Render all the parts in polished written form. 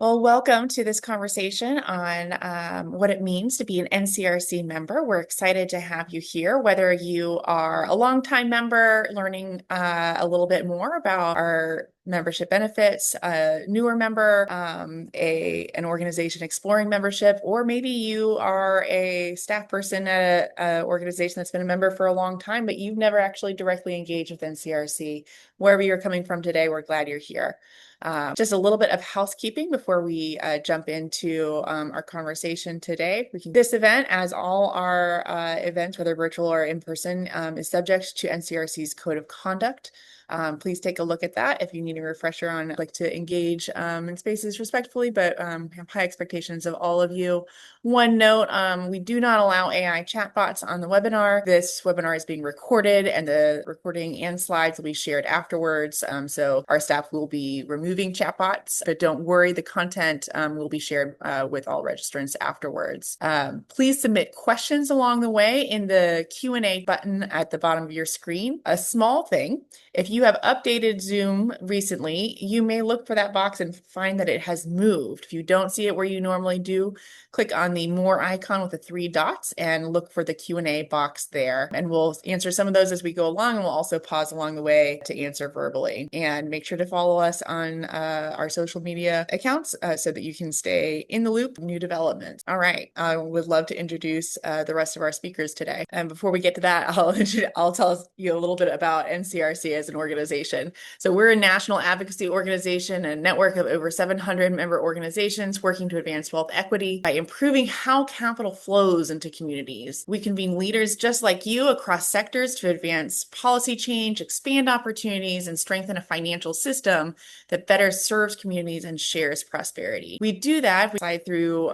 Well, welcome to this conversation on what it means to be an NCRC member. We're excited to have you here, whether you are a longtime member learning a little bit more about our membership benefits, a newer member, an organization exploring membership, or maybe you are a staff person at an organization that's been a member for a long time, but you've never actually directly engaged with NCRC. Wherever you're coming from today, we're glad you're here. Just a little bit of housekeeping before we jump into our conversation today. This event, as all our events, whether virtual or in person, is subject to NCRC's Code of Conduct. Please take a look at that if you need a refresher on like to engage in spaces respectfully, but have high expectations of all of you. One note, we do not allow AI chatbots on the webinar. This webinar is being recorded and the recording and slides will be shared afterwards. So our staff will be removing chatbots, but don't worry, the content will be shared with all registrants afterwards. Please submit questions along the way in the Q&A button at the bottom of your screen. A small thing, if you have updated Zoom recently, you may look for that box and find that it has moved. If you don't see it where you normally do, click on the more icon with the three dots and look for the Q&A box there. And we'll answer some of those as we go along, and we'll also pause along the way to answer verbally. And make sure to follow us on our social media accounts so that you can stay in the loop of new developments. All right, I would love to introduce the rest of our speakers today. And before we get to that, I'll tell you a little bit about NCRC as an organization. So we're a national advocacy organization, a network of over 700 member organizations working to advance wealth equity by improving how capital flows into communities. We convene leaders just like you across sectors to advance policy change, expand opportunities, and strengthen a financial system that better serves communities and shares prosperity. We do that through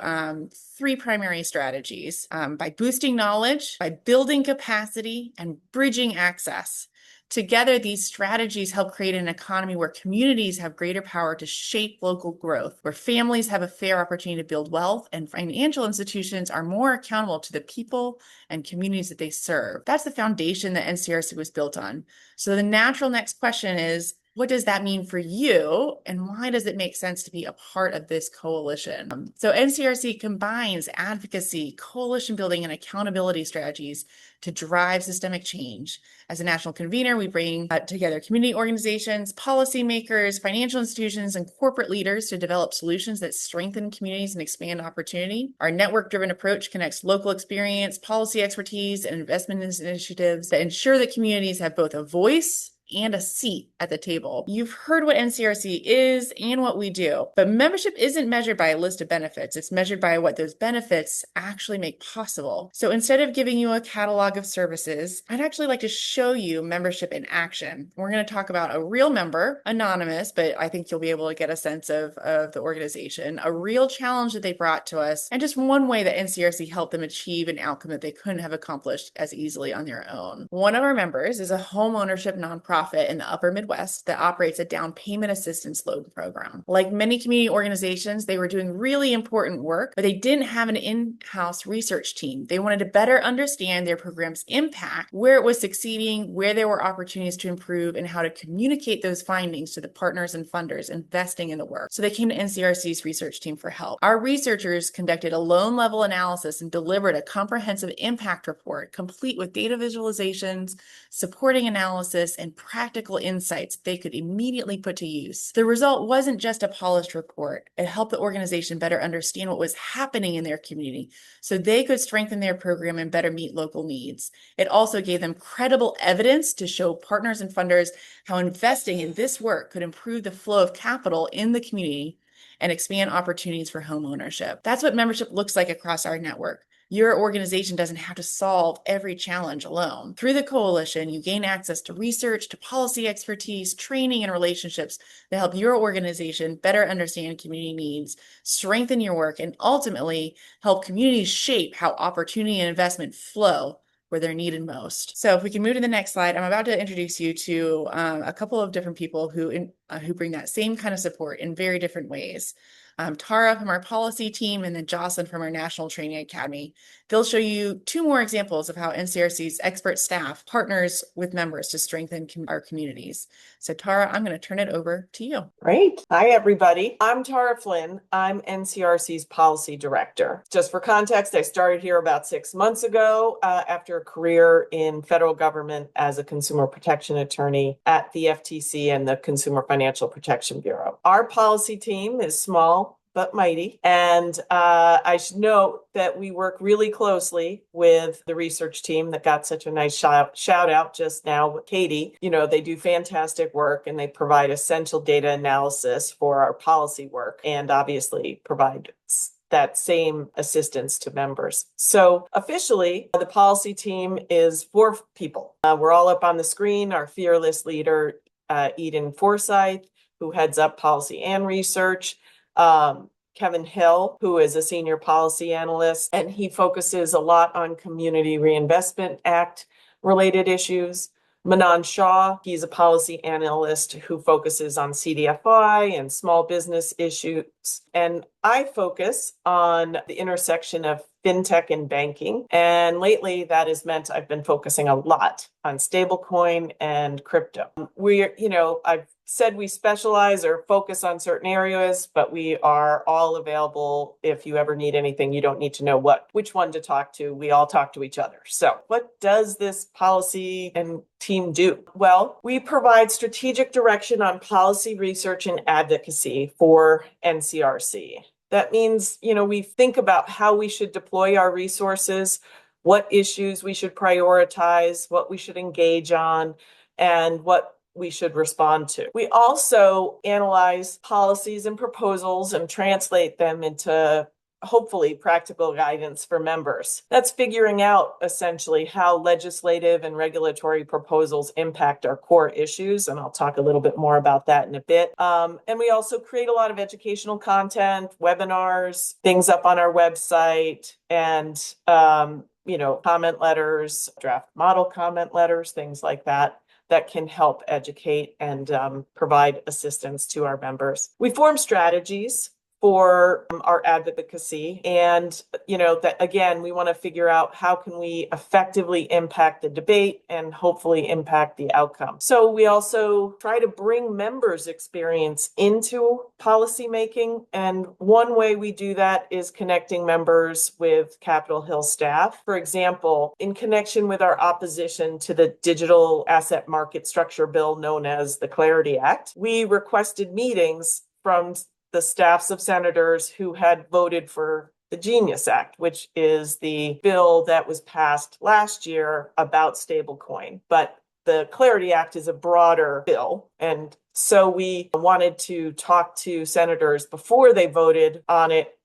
three primary strategies: by boosting knowledge, by building capacity, and bridging access. Together, these strategies help create an economy where communities have greater power to shape local growth, where families have a fair opportunity to build wealth, and financial institutions are more accountable to the people and communities that they serve. That's the foundation that NCRC was built on. So the natural next question is, what does that mean for you, and why does it make sense to be a part of this coalition? So NCRC combines advocacy, coalition building, and accountability strategies to drive systemic change. As a national convener, we bring together community organizations, policymakers, financial institutions, and corporate leaders to develop solutions that strengthen communities and expand opportunity. Our network-driven approach connects local experience, policy expertise, and investment initiatives that ensure that communities have both a voice and a seat at the table. You've heard what NCRC is and what we do, but membership isn't measured by a list of benefits. It's measured by what those benefits actually make possible. So instead of giving you a catalog of services, I'd actually like to show you membership in action. We're going to talk about a real member, anonymous, but I think you'll be able to get a sense of the organization, a real challenge that they brought to us, and just one way that NCRC helped them achieve an outcome that they couldn't have accomplished as easily on their own. One of our members is a home ownership nonprofit in the upper Midwest that operates a down payment assistance loan program. Like many community organizations, they were doing really important work, but they didn't have an in-house research team. They wanted to better understand their program's impact, where it was succeeding, where there were opportunities to improve, and how to communicate those findings to the partners and funders investing in the work. So they came to NCRC's research team for help. Our researchers conducted a loan level analysis and delivered a comprehensive impact report, complete with data visualizations, supporting analysis, and practical insights they could immediately put to use. The result wasn't just a polished report. It helped the organization better understand what was happening in their community so they could strengthen their program and better meet local needs. It also gave them credible evidence to show partners and funders how investing in this work could improve the flow of capital in the community and expand opportunities for home ownership. That's what membership looks like across our network. Your organization doesn't have to solve every challenge alone. Through the coalition, you gain access to research, to policy expertise, training, and relationships that help your organization better understand community needs, strengthen your work, and ultimately help communities shape how opportunity and investment flow where they're needed most. So if we can move to the next slide, I'm about to introduce you to a couple of different people who bring that same kind of support in very different ways. Tara from our policy team, and then Jocelyn from our National Training Academy. They'll show you two more examples of how NCRC's expert staff partners with members to strengthen our communities. So Tara, I'm going to turn it over to you. Great. Hi, everybody. I'm Tara Flynn. I'm NCRC's policy director. Just for context, I started here about 6 months ago after a career in federal government as a consumer protection attorney at the FTC and the Consumer Financial Protection Bureau. Our policy team is small but mighty. And I should note that we work really closely with the research team that got such a nice shout out just now with Katie. You know, they do fantastic work and they provide essential data analysis for our policy work and obviously provide that same assistance to members. So officially, the policy team is 4 people. We're all up on the screen. Our fearless leader, Eden Forsyth, who heads up policy and research. Kevin Hill, who is a senior policy analyst, and he focuses a lot on Community Reinvestment Act related issues. Manan Shah, he's a policy analyst who focuses on CDFI and small business issues. And I focus on the intersection of fintech and banking. And lately that has meant I've been focusing a lot on stablecoin and crypto. I've said we specialize or focus on certain areas, but we are all available if you ever need anything. You don't need to know which one to talk to. We all talk to each other. So what does this policy and team do? Well, we provide strategic direction on policy research and advocacy for NCRC. That means, we think about how we should deploy our resources, what issues we should prioritize, what we should engage on, and what we should respond to. We also analyze policies and proposals and translate them into hopefully practical guidance for members. That's figuring out essentially how legislative and regulatory proposals impact our core issues. And I'll talk a little bit more about that in a bit. And we also create a lot of educational content, webinars, things up on our website, and comment letters, draft model comment letters, things like that can help educate and provide assistance to our members. We form strategies for our advocacy. And, that again, we want to figure out how can we effectively impact the debate and hopefully impact the outcome. So we also try to bring members' experience into policymaking. And one way we do that is connecting members with Capitol Hill staff. For example, in connection with our opposition to the digital asset market structure bill known as the Clarity Act, we requested meetings from the staffs of senators who had voted for the Genius Act, which is the bill that was passed last year about stablecoin. But the Clarity Act is a broader bill. And so we wanted to talk to senators before they voted on it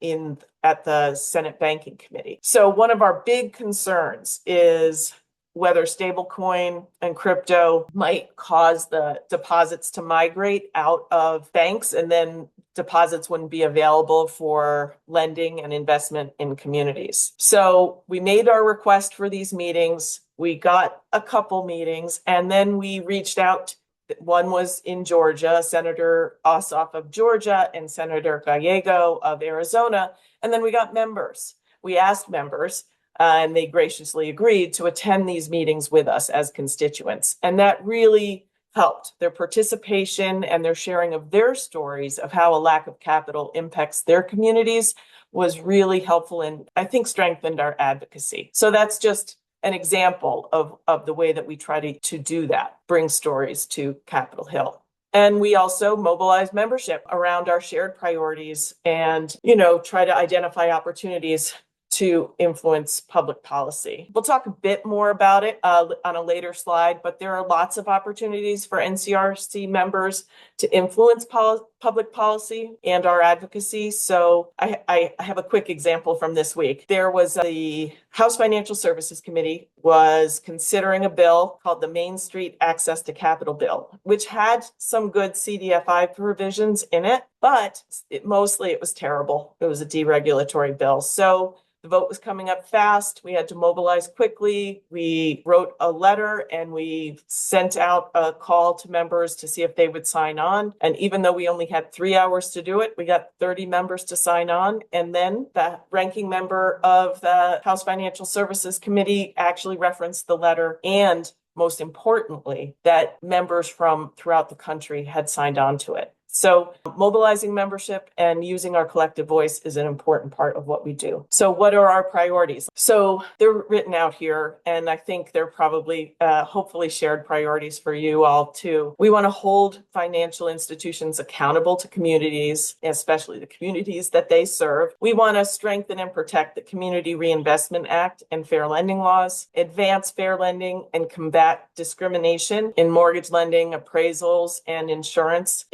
at the Senate Banking Committee. So one of our big concerns is whether stablecoin and crypto might cause the deposits to migrate out of banks, and then deposits wouldn't be available for lending and investment in communities. So we made our request for these meetings. We got a couple meetings, and then we reached out. One was in Georgia, Senator Ossoff of Georgia and Senator Gallego of Arizona. And then we got members. We asked members, and they graciously agreed to attend these meetings with us as constituents. And that really helped. Their participation and their sharing of their stories of how a lack of capital impacts their communities was really helpful and I think strengthened our advocacy. So that's just an example of the way that we try to do that, bring stories to Capitol Hill. And we also mobilize membership around our shared priorities and, try to identify opportunities to influence public policy. We'll talk a bit more about it on a later slide, but there are lots of opportunities for NCRC members to influence public policy and our advocacy. So I have a quick example from this week. There was the House Financial Services Committee was considering a bill called the Main Street Access to Capital Bill, which had some good CDFI provisions in it, but mostly it was terrible. It was a deregulatory bill. So The vote was coming up fast. We had to mobilize quickly. We wrote a letter and we sent out a call to members to see if they would sign on. And even though we only had 3 hours to do it, we got 30 members to sign on. And then the ranking member of the House Financial Services Committee actually referenced the letter, and most importantly, that members from throughout the country had signed on to it. So mobilizing membership and using our collective voice is an important part of what we do. So what are our priorities? So they're written out here, and I think they're probably hopefully shared priorities for you all too. We want to hold financial institutions accountable to communities, especially the communities that they serve. We want to strengthen and protect the Community Reinvestment Act and fair lending laws, advance fair lending and combat discrimination in mortgage lending, appraisals, and insurance,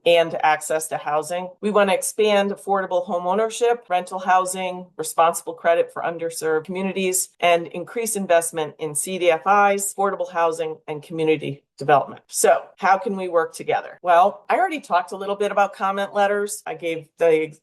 and access to housing. We want to expand affordable home ownership, rental housing, responsible credit for underserved communities, and increase investment in CDFIs, affordable housing, and community development. So how can we work together? Well, I already talked a little bit about comment letters. I gave the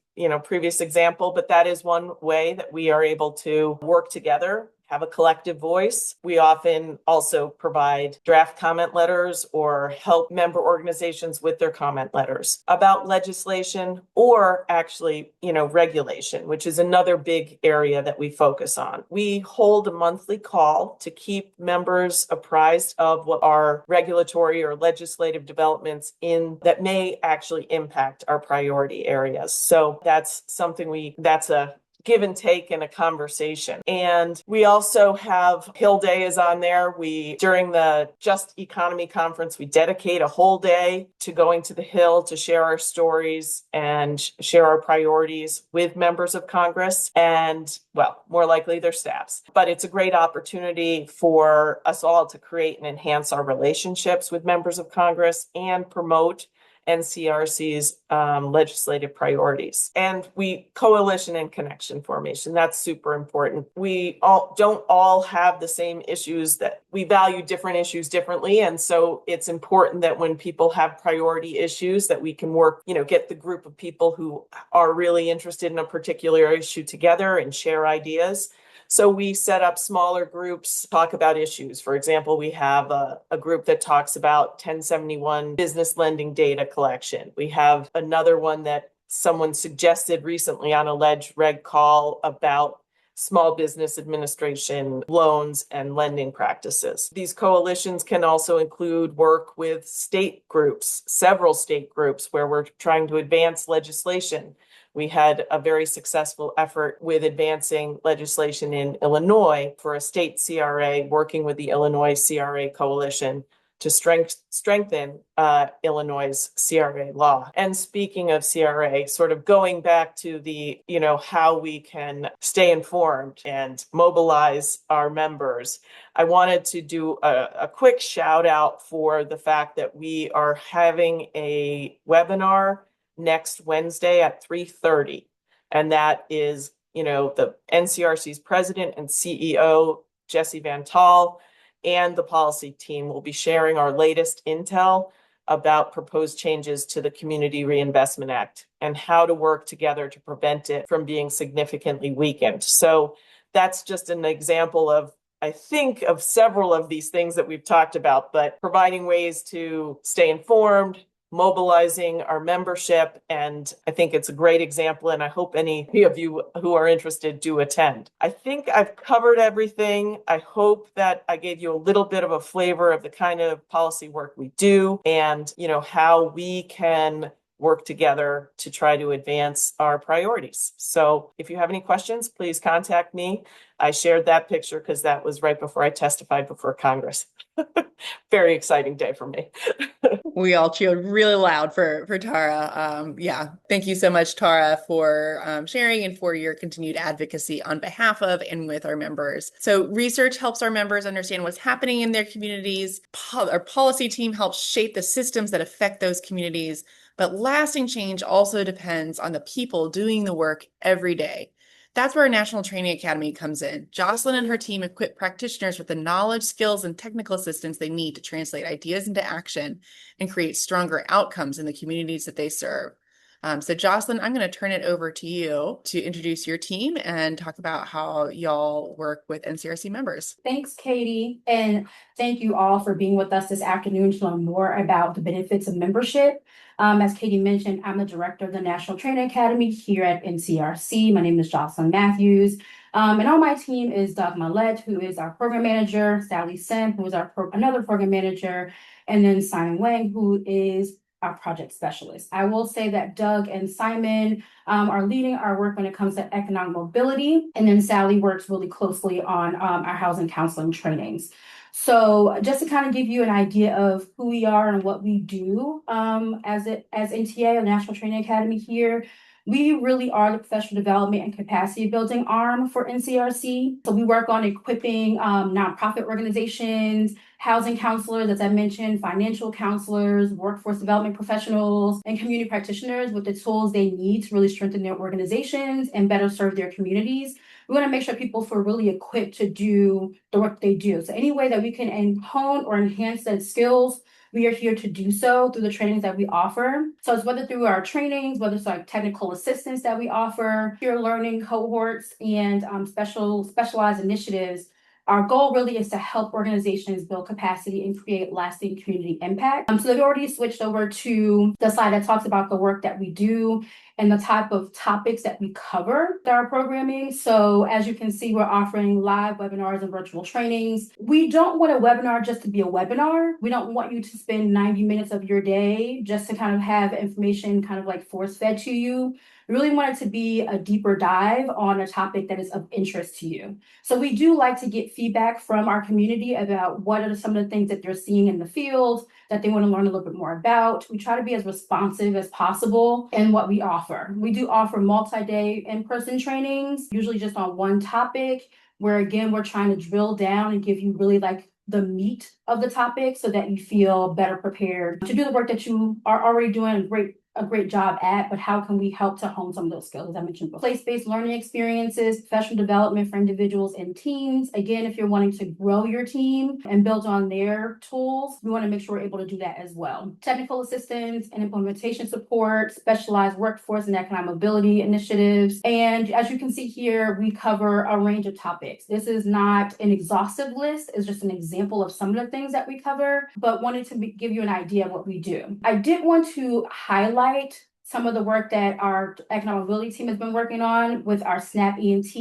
previous example, but that is one way that we are able to work together, have a collective voice. We often also provide draft comment letters or help member organizations with their comment letters about legislation or actually, regulation, which is another big area that we focus on. We hold a monthly call to keep members apprised of what are regulatory or legislative developments that may actually impact our priority areas. So that's something that's a give and take in a conversation. And we also have Hill Day is on there. During the Just Economy Conference, we dedicate a whole day to going to the Hill to share our stories and share our priorities with members of Congress and, well, more likely their staffs. But it's a great opportunity for us all to create and enhance our relationships with members of Congress and promote NCRC's legislative priorities. And coalition and connection formation, that's super important. We don't all have the same issues, that we value different issues differently. And so it's important that when people have priority issues that we can work, get the group of people who are really interested in a particular issue together and share ideas. So we set up smaller groups, talk about issues. For example, we have a group that talks about 1071 business lending data collection. We have another one that someone suggested recently on a reg call about small business administration loans and lending practices. These coalitions can also include work with state groups, several state groups, where we're trying to advance legislation. We had a very successful effort with advancing legislation in Illinois for a state CRA, working with the Illinois CRA Coalition to strengthen Illinois' CRA law. And speaking of CRA, sort of going back to the, how we can stay informed and mobilize our members, I wanted to do a quick shout out for the fact that we are having a webinar next Wednesday at 3:30. And that is, the NCRC's president and CEO, Jesse Van Tall, and the policy team will be sharing our latest intel about proposed changes to the Community Reinvestment Act and how to work together to prevent it from being significantly weakened. So that's just an example of, I think, of several of these things that we've talked about, but providing ways to stay informed, mobilizing our membership. And I think it's a great example. And I hope any of you who are interested do attend. I think I've covered everything. I hope that I gave you a little bit of a flavor of the kind of policy work we do and, how we can work together to try to advance our priorities. So if you have any questions, please contact me. I shared that picture because that was right before I testified before Congress. Very exciting day for me. We all cheered really loud for Tara. Thank you so much, Tara, for sharing and for your continued advocacy on behalf of and with our members. So research helps our members understand what's happening in their communities. Our policy team helps shape the systems that affect those communities. But lasting change also depends on the people doing the work every day. That's where our National Training Academy comes in. Jocelyn and her team equip practitioners with the knowledge, skills, and technical assistance they need to translate ideas into action and create stronger outcomes in the communities that they serve. So Jocelyn, I'm going to turn it over to you to introduce your team and talk about how y'all work with NCRC members. Thanks, Katie. And thank you all for being with us this afternoon to learn more about the benefits of membership. As Katie mentioned, I'm the director of the National Training Academy here at NCRC. My name is Jocelyn Matthews. And on my team is Doug Millett, who is our program manager, Sally Sim, who is another program manager, and then Simon Wang, who is our project specialist. I will say that Doug and Simon are leading our work when it comes to economic mobility, and then Sally works really closely on our housing counseling trainings. So just to kind of give you an idea of who we are and what we do as NTA, a National Training Academy here, we really are the professional development and capacity building arm for NCRC. So we work on equipping nonprofit organizations, housing counselors, as I mentioned, financial counselors, workforce development professionals, and community practitioners with the tools they need to really strengthen their organizations and better serve their communities. We want to make sure people feel really equipped to do the work they do. So any way that we can hone or enhance their skills, we are here to do so through the trainings that we offer. So it's whether through our trainings, whether it's like technical assistance that we offer, peer learning cohorts, and specialized initiatives. Our goal really is to help organizations build capacity and create lasting community impact. So they've already switched over to the slide that talks about the work that we do and the type of topics that we cover with our programming. So as you can see, we're offering live webinars and virtual trainings. We don't want a webinar just to be a webinar. We don't want you to spend 90 minutes of your day just to kind of have information kind of like force fed to you. We really want it to be a deeper dive on a topic that is of interest to you. So we do like to get feedback from our community about what are some of the things that they're seeing in the field that they want to learn a little bit more about. We try to be as responsive as possible in what we offer. We do offer multi-day in-person trainings, usually just on one topic, where again, we're trying to drill down and give you really like the meat of the topic so that you feel better prepared to do the work that you are already doing a great job at, but how can we help to hone some of those skills, as I mentioned before. Place-based learning experiences, professional development for individuals and teams. Again, if you're wanting to grow your team and build on their tools, we want to make sure we're able to do that as well. Technical assistance and implementation support, specialized workforce and economic mobility initiatives. And as you can see here, we cover a range of topics. This is not an exhaustive list, it's just an example of some of the things that we cover, but wanted to give you an idea of what we do. I did want to highlight some of the work that our economic mobility team has been working on with our SNAP ENT.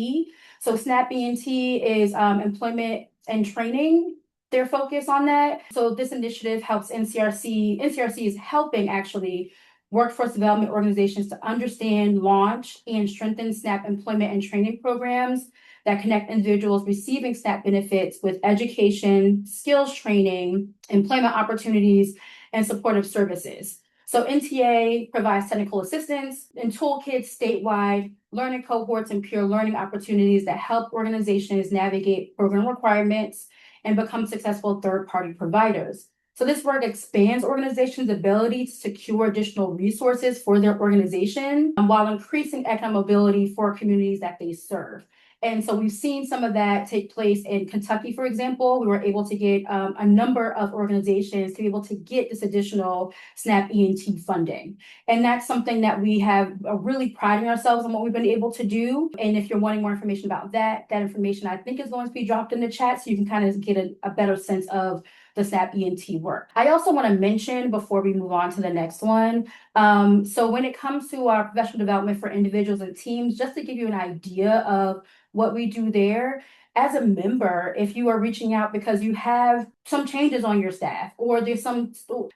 So SNAP ENT is employment and training, their focus on that. So this initiative helps NCRC. NCRC is helping actually workforce development organizations to understand, launch, and strengthen SNAP employment and training programs that connect individuals receiving SNAP benefits with education, skills training, employment opportunities, and supportive services. So NTA provides technical assistance and toolkits statewide, learning cohorts, and peer learning opportunities that help organizations navigate program requirements and become successful third-party providers. So this work expands organizations' ability to secure additional resources for their organization while increasing economic mobility for communities that they serve. And so we've seen some of that take place in Kentucky, for example. We were able to get a number of organizations to be able to get this additional SNAP ENT funding. And that's something that we have really priding ourselves on what we've been able to do. And if you're wanting more information about that information I think is going to be dropped in the chat so you can kind of get a better sense of the SNAP ENT work. I also want to mention before we move on to the next one. So when it comes to our professional development for individuals and teams, just to give you an idea of what we do there, as a member, if you are reaching out because you have some changes on your staff or there's some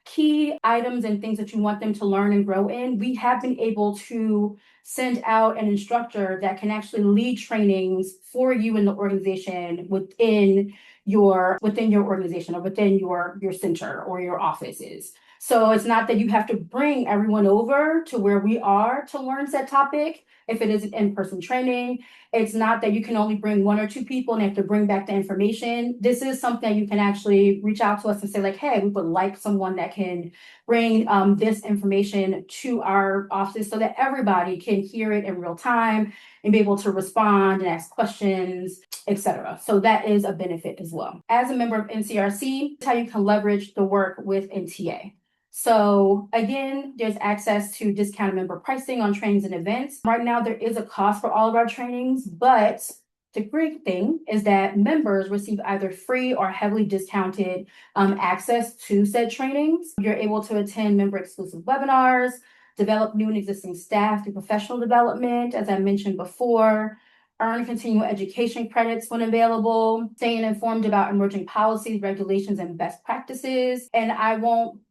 key items and things that you want them to learn and grow in, we have been able to send out an instructor that can actually lead trainings for you in the organization within your organization or within your center or your offices. So it's not that you have to bring everyone over to where we are to learn said topic. If it is an in-person training, it's not that you can only bring one or two people and have to bring back the information. This is something you can actually reach out to us and say like, hey, we would like someone that can bring this information to our office so that everybody can hear it in real time and be able to respond and ask questions, etc. So that is a benefit as well. As a member of NCRC, that's how you can leverage the work with NTA. So again, there's access to discounted member pricing on trainings and events. Right now, there is a cost for all of our trainings, but the great thing is that members receive either free or heavily discounted access to said trainings. You're able to attend member exclusive webinars, develop new and existing staff through professional development, as I mentioned before, earn continual education credits when available, staying informed about emerging policies, regulations, and best practices. And I won't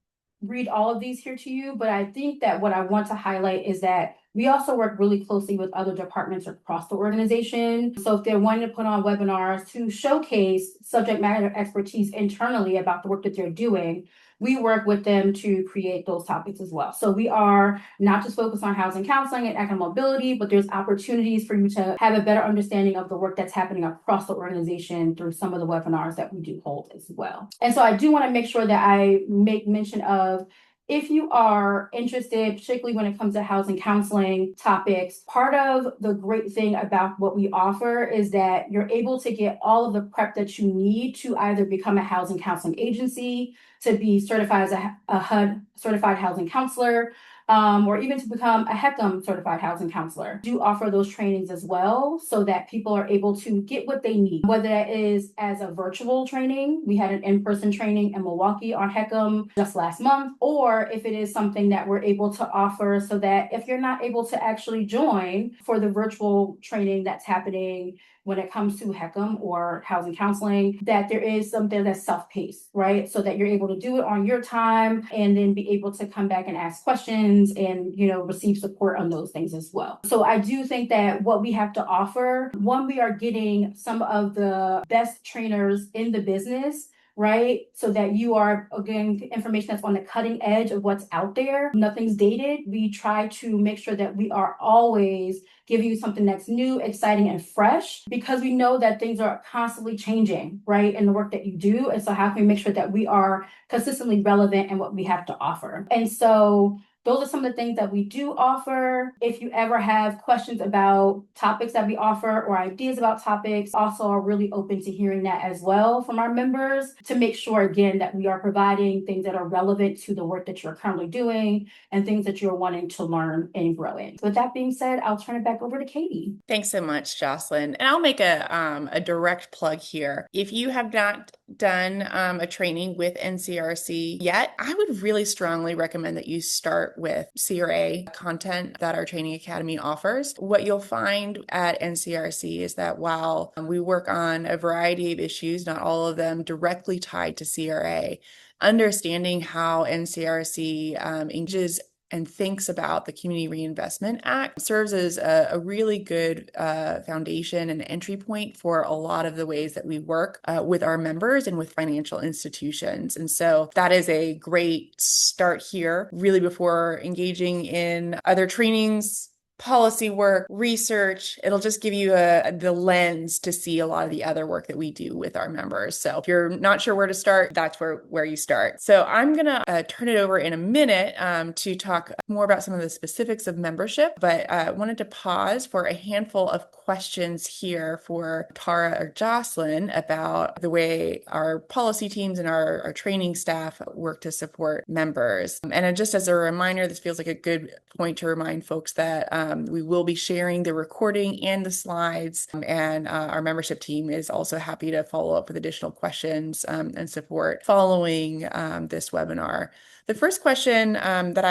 read all of these here to you, but I think that what I want to highlight is that we also work really closely with other departments across the organization. So if they're wanting to put on webinars to showcase subject matter expertise internally about the work that they're doing, we work with them to create those topics as well. So we are not just focused on housing counseling and economic mobility, but there's opportunities for you to have a better understanding of the work that's happening across the organization through some of the webinars that we do hold as well. And so I do want to make sure that I make mention of, if you are interested, particularly when it comes to housing counseling topics, part of the great thing about what we offer is that you're able to get all of the prep that you need to either become a housing counseling agency, to be certified as a HUD certified housing counselor, or even to become a HECM certified housing counselor. Do offer those trainings as well so that people are able to get what they need, whether that is as a virtual training. We had an in-person training in Milwaukee on HECM just last month, or if it is something that we're able to offer so that if you're not able to actually join for the virtual training that's happening when it comes to HECM or housing counseling, that there is something that's self-paced, right? So that you're able to do it on your time and then be able to come back and ask questions and, receive support on those things as well. So I do think that what we have to offer, one, we are getting some of the best trainers in the business, right? So that you are, again, information that's on the cutting edge of what's out there. Nothing's dated. We try to make sure that we are always giving you something that's new, exciting, and fresh, because we know that things are constantly changing, right, in the work that you do. And so how can we make sure that we are consistently relevant in what we have to offer? And so those are some of the things that we do offer. If you ever have questions about topics that we offer or ideas about topics, also are really open to hearing that as well from our members, to make sure, again, that we are providing things that are relevant to the work that you're currently doing and things that you're wanting to learn and grow in. With that being said, I'll turn it back over to Katie. Thanks so much, Jocelyn. And I'll make a direct plug here. If you have not done a training with NCRC yet, I would really strongly recommend that you start with CRA content that our training academy offers. What you'll find at NCRC is that while we work on a variety of issues, not all of them directly tied to CRA, understanding how NCRC engages and thinks about the Community Reinvestment Act serves as a really good foundation and entry point for a lot of the ways that we work with our members and with financial institutions. And so that is a great start here, really, before engaging in other trainings, policy work, research. It'll just give you the lens to see a lot of the other work that we do with our members. So if you're not sure where to start, that's where you start. So I'm going to turn it over in a minute to talk more about some of the specifics of membership, but I wanted to pause for a handful of questions here for Tara or Jocelyn about the way our policy teams and our training staff work to support members. And just as a reminder, this feels like a good point to remind folks that we will be sharing the recording and the slides, and our membership team is also happy to follow up with additional questions and support following this webinar. The first question that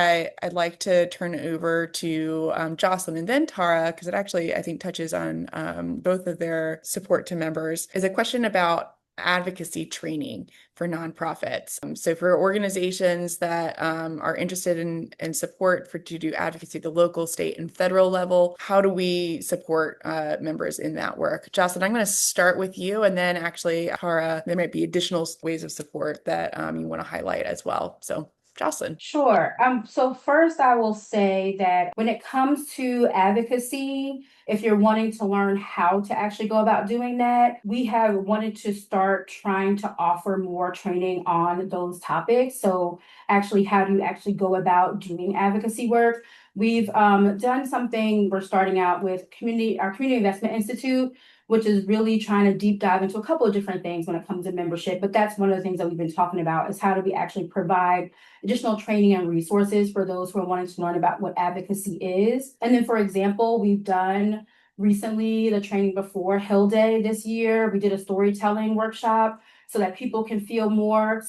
I'd like to turn over to Jocelyn and then Tara, because it actually, I think, touches on both of their support to members, is a question about advocacy training for nonprofits. So for organizations that are interested in support to do advocacy at the local, state, and federal level, how do we support members in that work? Jocelyn, I'm going to start with you, and then actually, Tara, there might be additional ways of support that you want to highlight as well. So Jocelyn. Sure. So first I will say that when it comes to advocacy, if you're wanting to learn how to actually go about doing that, we have wanted to start trying to offer more training on those topics. So actually, how do you actually go about doing advocacy work? We've done something. We're starting out with our Community Investment Institute, which is really trying to deep dive into a couple of different things when it comes to membership. But that's one of the things that we've been talking about is how do we actually provide additional training and resources for those who are wanting to learn about what advocacy is. And then, for example, we've done recently the training before Hill Day this year. We did a storytelling workshop so that people can feel more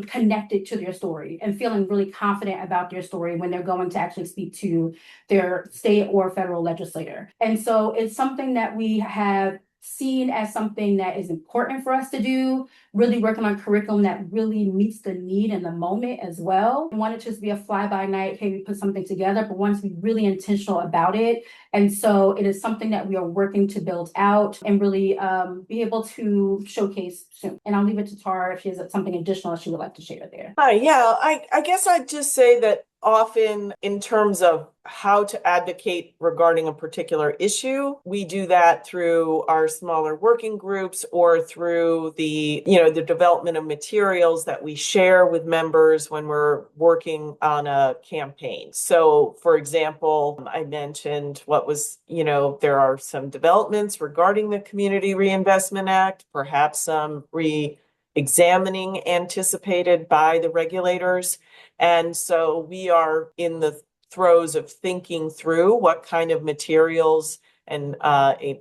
connected to their story and feeling really confident about their story when they're going to actually speak to their state or federal legislator. And so it's something that we have seen as something that is important for us to do, really working on curriculum that really meets the need in the moment as well. We want it to just be a fly-by-night, hey, we put something together, but want to be really intentional about it. And so it is something that we are working to build out and really be able to showcase soon. And I'll leave it to Tara if she has something additional she would like to share there. Hi, yeah, I guess I'd just say that often in terms of how to advocate regarding a particular issue, we do that through our smaller working groups or through the development of materials that we share with members when we're working on a campaign. So, for example, I mentioned there are some developments regarding the Community Reinvestment Act, perhaps some examining anticipated by the regulators. And so we are in the throes of thinking through what kind of materials and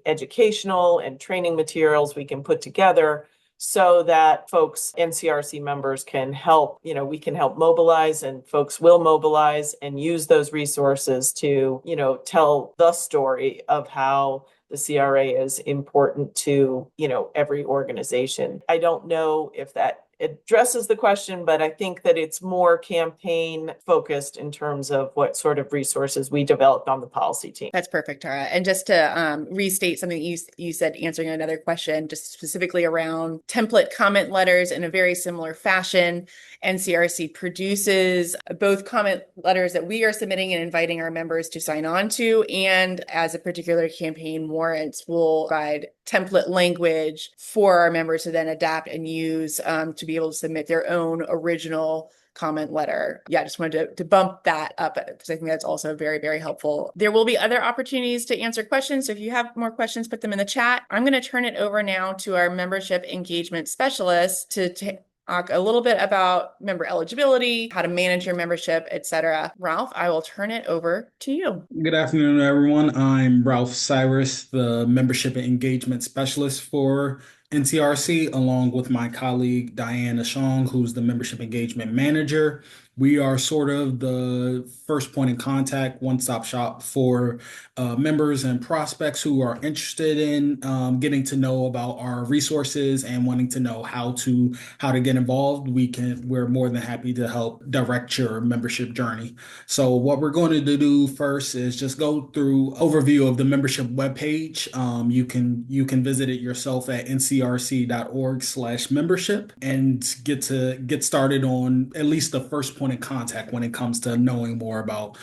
educational and training materials we can put together so that folks, NCRC members can help, we can help mobilize and folks will mobilize and use those resources to, tell the story of how the CRA is important to, every organization. I don't know if that addresses the question, but I think that it's more campaign focused in terms of what sort of resources we developed on the policy team. That's perfect, Tara. And just to restate something you said, answering another question, just specifically around template comment letters in a very similar fashion. NCRC produces both comment letters that we are submitting and inviting our members to sign on to, and as a particular campaign warrants, will provide template language for our members to then adapt and use to be able to submit their own original comment letter. Yeah, I just wanted to bump that up because I think that's also very, very helpful. There will be other opportunities to answer questions. So if you have more questions, put them in the chat. I'm going to turn it over now to our membership engagement specialist to talk a little bit about member eligibility, how to manage your membership, etc. Ralph, I will turn it over to you. Good afternoon, everyone. I'm Ralph Cyrus, the membership and engagement specialist for NCRC, along with my colleague Diana Shong, who's the membership engagement manager. We are sort of the first point of contact, one-stop shop for members and prospects who are interested in getting to know about our resources and wanting to know how to get involved. We're more than happy to help direct your membership journey. So what we're going to do first is just go through overview of the membership webpage. You can visit it yourself at ncrc.org/membership and get started on at least the first point of contact when it comes to knowing more about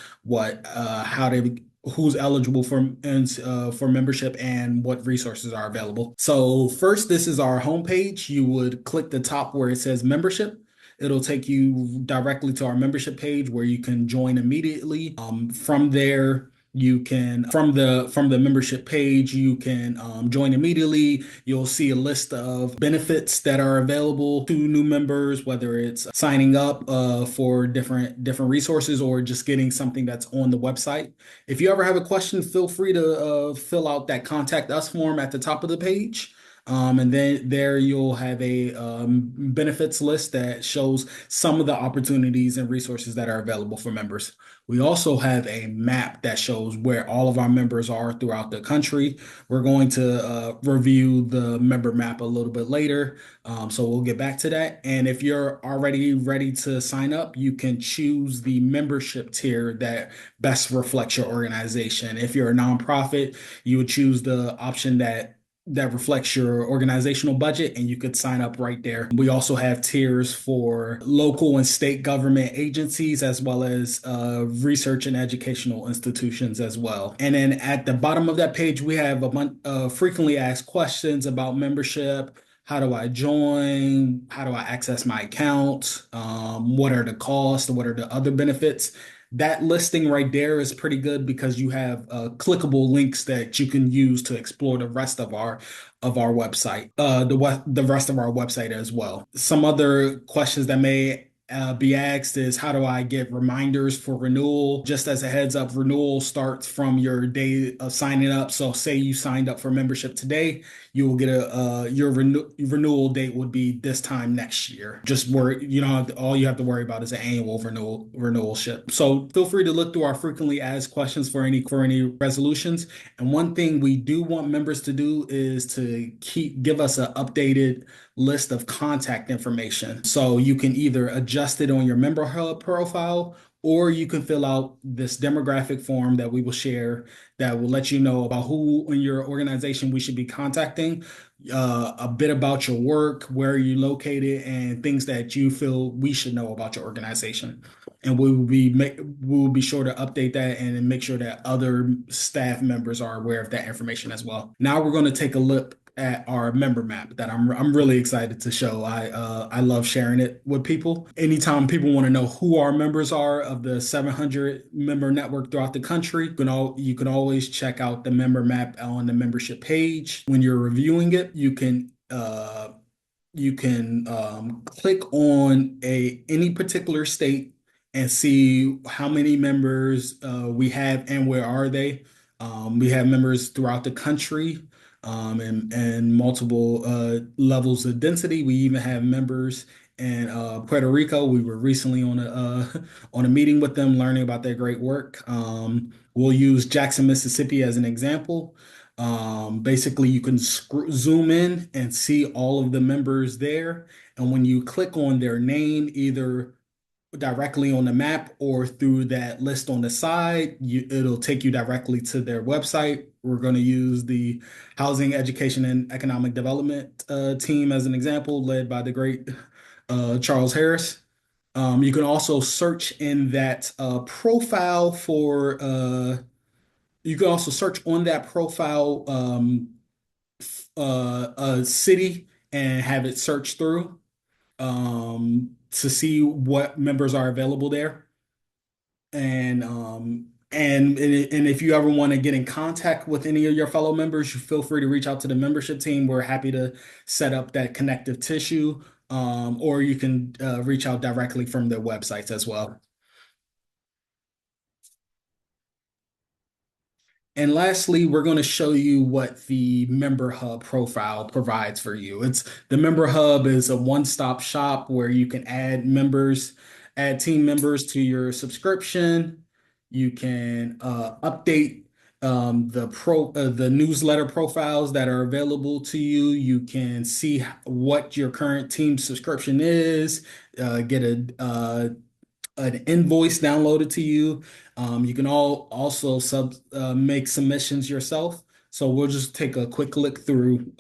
who's eligible for membership and what resources are available. So first, this is our homepage. You would click the top where it says membership. It'll take you directly to our membership page where you can join immediately. From there, from the membership page, you can join immediately. You'll see a list of benefits that are available to new members, whether it's signing up for different resources or just getting something that's on the website. If you ever have a question, feel free to fill out that contact us form at the top of the page. And then there you'll have a benefits list that shows some of the opportunities and resources that are available for members. We also have a map that shows where all of our members are throughout the country. We're going to review the member map a little bit later, so we'll get back to that. And if you're already ready to sign up, you can choose the membership tier that best reflects your organization. If you're a nonprofit, you would choose the option that reflects your organizational budget, and you could sign up right there. We also have tiers for local and state government agencies, as well as research and educational institutions as well. And then at the bottom of that page, we have a bunch of frequently asked questions about membership. How do I join? How do I access my account? What are the costs? What are the other benefits? That listing right there is pretty good because you have clickable links that you can use to explore the rest of our website, the rest of our website as well. Some other questions that may be asked is how do I get reminders for renewal? Just as a heads up, renewal starts from your day of signing up. So say you signed up for membership today, you will get your renewal date would be this time next year. Just worry, all you have to worry about is an annual renewalship. So feel free to look through our frequently asked questions for any resolutions. And one thing we do want members to do is to give us an updated list of contact information. So you can either adjust it on your member hub profile, or you can fill out this demographic form that we will share that will let you know about who in your organization we should be contacting, a bit about your work, where you're located, and things that you feel we should know about your organization. And we will be sure to update that and make sure that other staff members are aware of that information as well. Now we're going to take a look at our member map that I'm really excited to show. I love sharing it with people. Anytime people want to know who our members are of the 700 member network throughout the country, you can always check out the member map on the membership page. When you're reviewing it, you can click on any particular state and see how many members we have and where are they. We have members throughout the country, and multiple levels of density. We even have members in Puerto Rico. We were recently on a meeting with them, learning about their great work. We'll use Jackson, Mississippi as an example. Basically, you can zoom in and see all of the members there. And when you click on their name, either directly on the map or through that list on the side, it'll take you directly to their website. We're going to use the Housing, Education, and Economic Development team as an example, led by the great Charles Harris. You can also search in that profile for, you can also search on that profile a city and have it search through to see what members are available there. And if you ever want to get in contact with any of your fellow members, you feel free to reach out to the membership team. We're happy to set up that connective tissue, or you can reach out directly from their websites as well. And lastly, we're going to show you what the Member Hub profile provides for you. The Member Hub is a one-stop shop where you can add team members to your subscription. You can update the newsletter profiles that are available to you. You can see what your current team subscription is, get an invoice downloaded to you. You can also make submissions yourself. So we'll just take a quick look through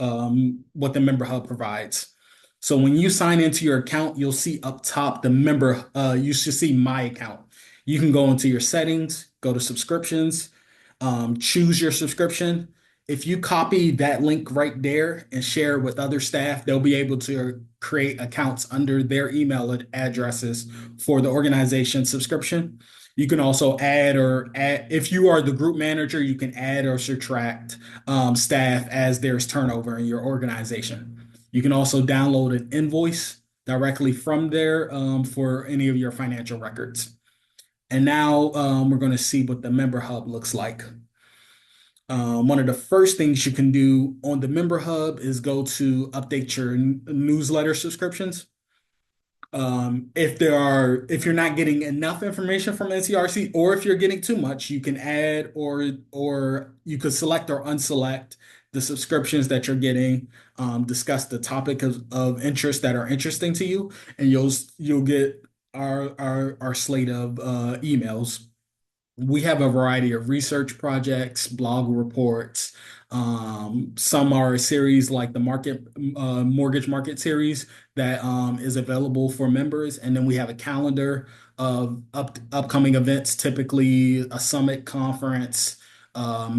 what the Member Hub provides. So when you sign into your account, you'll see up top you should see My Account. You can go into your settings, go to subscriptions, choose your subscription. If you copy that link right there and share it with other staff, they'll be able to create accounts under their email addresses for the organization subscription. You can also add, if you are the group manager, you can add or subtract staff as there's turnover in your organization. You can also download an invoice directly from there for any of your financial records. And now we're going to see what the Member Hub looks like. One of the first things you can do on the Member Hub is go to update your newsletter subscriptions. If you're not getting enough information from NCRC, or if you're getting too much, you can add or you could select or unselect the subscriptions that you're getting, discuss the topic of interest that are interesting to you, and you'll get our slate of emails. We have a variety of research projects, blog reports. Some are a series like the mortgage market series that is available for members. And then we have a calendar of upcoming events, typically a summit, conference,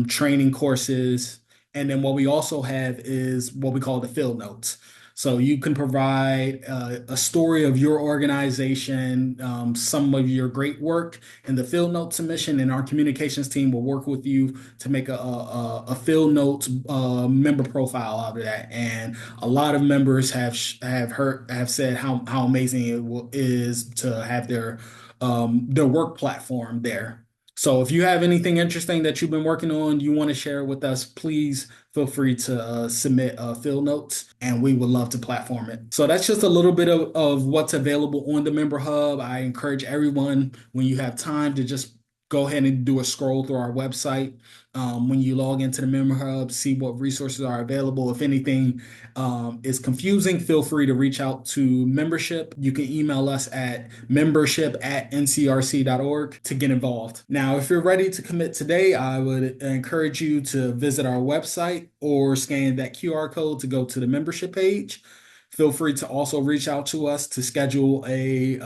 training courses. And then what we also have is what we call the field notes. So you can provide a story of your organization, some of your great work in the field note submission, and our communications team will work with you to make a field notes member profile out of that. And a lot of members have said how amazing is to have their work platform there. So if you have anything interesting that you've been working on, you want to share with us, please feel free to submit field notes and we would love to platform it. So that's just a little bit of what's available on the Member Hub. I encourage everyone, when you have time, to just go ahead and do a scroll through our website. When you log into the Member Hub, see what resources are available. If anything is confusing, feel free to reach out to membership. You can email us at membership@ncrc.org to get involved. Now, if you're ready to commit today, I would encourage you to visit our website or scan that QR code to go to the membership page. Feel free to also reach out to us to schedule a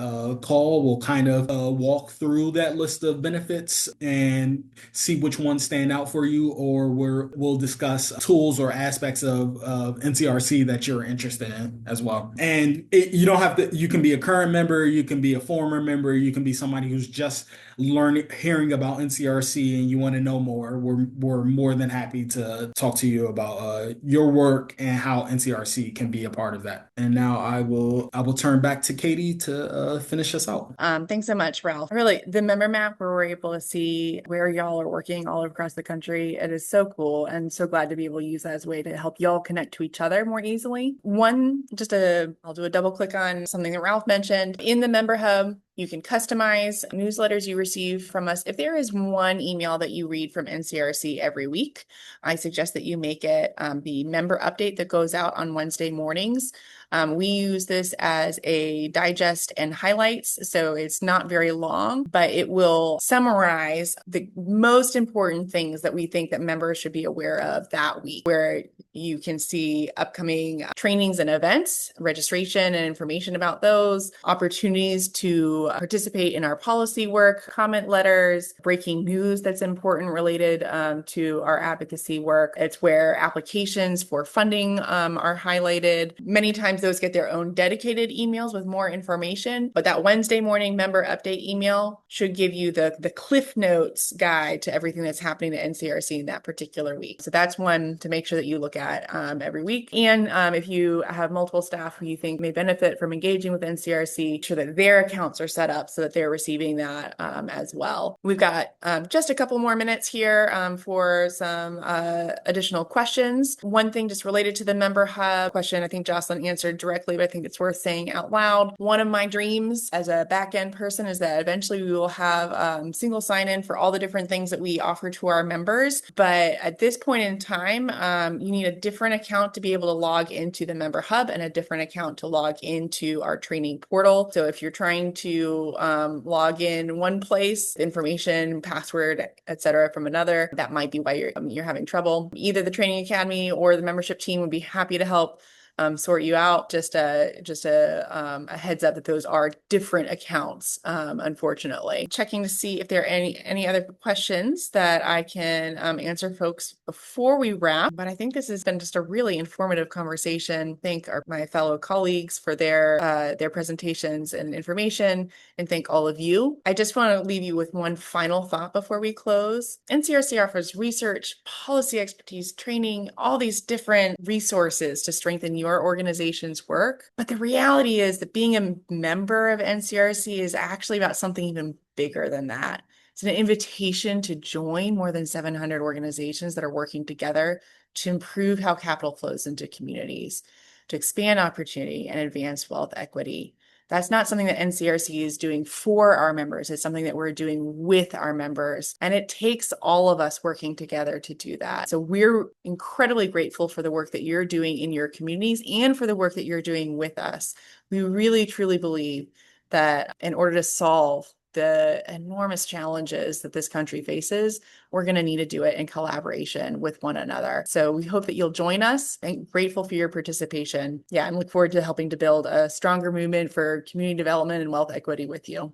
call. We'll kind of walk through that list of benefits and see which ones stand out for you, or we'll discuss tools or aspects of NCRC that you're interested in as well. And you don't have to, you can be a current member, you can be a former member, you can be somebody who's just hearing about NCRC and you want to know more. We're more than happy to talk to you about your work and how NCRC can be a part of that. And now I will turn back to Katie to finish us out. Thanks so much, Ralph. Really, the member map where we're able to see where y'all are working all across the country, it is so cool, and so glad to be able to use that as a way to help y'all connect to each other more easily. I'll do a double click on something that Ralph mentioned. In the Member Hub, you can customize newsletters you receive from us. If there is one email that you read from NCRC every week, I suggest that you make it the member update that goes out on Wednesday mornings. We use this as a digest and highlights, so it's not very long, but it will summarize the most important things that we think that members should be aware of that week, where you can see upcoming trainings and events, registration and information about those, opportunities to participate in our policy work, comment letters, breaking news that's important related to our advocacy work. It's where applications for funding are highlighted. Many times those get their own dedicated emails with more information, but that Wednesday morning member update email should give you the Cliff Notes guide to everything that's happening at NCRC in that particular week. So that's one to make sure that you look at every week. And if you have multiple staff who you think may benefit from engaging with NCRC, make sure that their accounts are set up so that they're receiving that as well. We've got just a couple more minutes here for some additional questions. One thing just related to the Member Hub question, I think Jocelyn answered directly, but I think it's worth saying out loud. One of my dreams as a back-end person is that eventually we will have single sign-in for all the different things that we offer to our members. But at this point in time, you need a different account to be able to log into the Member Hub and a different account to log into our training portal. So if you're trying to log in one place, information, password, etc., from another, that might be why you're having trouble. Either the Training Academy or the membership team would be happy to help sort you out. Just a heads up that those are different accounts, unfortunately. Checking to see if there are any other questions that I can answer folks before we wrap. But I think this has been just a really informative conversation. Thank my fellow colleagues for their presentations and information, and thank all of you. I just want to leave you with one final thought before we close. NCRC offers research, policy expertise, training, all these different resources to strengthen your organization's work. But the reality is that being a member of NCRC is actually about something even bigger than that. It's an invitation to join more than 700 organizations that are working together to improve how capital flows into communities, to expand opportunity and advance wealth equity. That's not something that NCRC is doing for our members. It's something that we're doing with our members. And it takes all of us working together to do that. So we're incredibly grateful for the work that you're doing in your communities and for the work that you're doing with us. We really, truly believe that in order to solve the enormous challenges that this country faces, we're going to need to do it in collaboration with one another. So we hope that you'll join us, and grateful for your participation. Yeah, and look forward to helping to build a stronger movement for community development and wealth equity with you.